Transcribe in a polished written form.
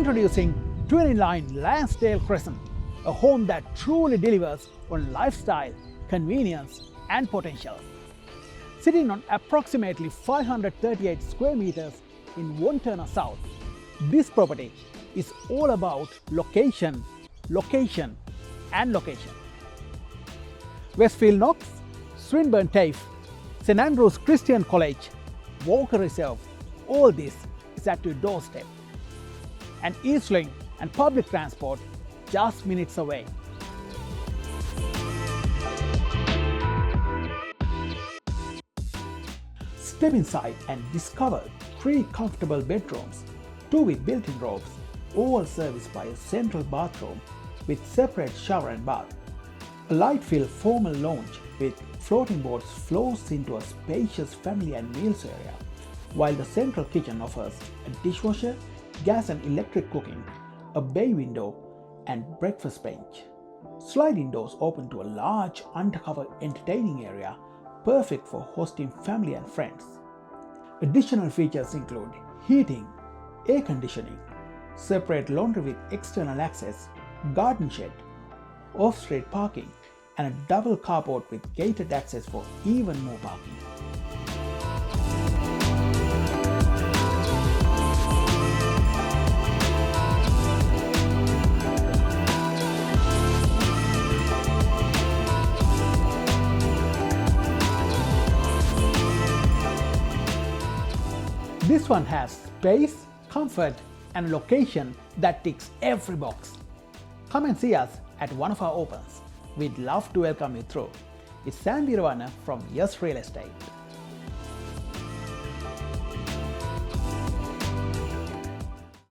Introducing 29 Landsdale Crescent, a home that truly delivers on lifestyle, convenience and potential. Sitting on approximately 538 square meters in Wantirna South, this property is all about location, location and location. Westfield Knox, Swinburne TAFE, St Andrews Christian College, Walker Reserve, all this is at your doorstep. And EastLink and public transport just minutes away. Step inside and discover 3 comfortable bedrooms, 2 with built-in robes, all serviced by a central bathroom with separate shower and bath. A light-filled formal lounge with floating boards flows into a spacious family and meals area, while the central kitchen offers a dishwasher, gas and electric cooking, a bay window and breakfast bench. Sliding doors open to a large undercover entertaining area perfect for hosting family and friends. Additional features include heating, air conditioning, separate laundry with external access, garden shed, off-street parking and a double carport with gated access for even more parking. This one has space, comfort and location that ticks every box. Come and see us at one of our opens. We'd love to welcome you through. It's Weerawarna from Yes Real Estate.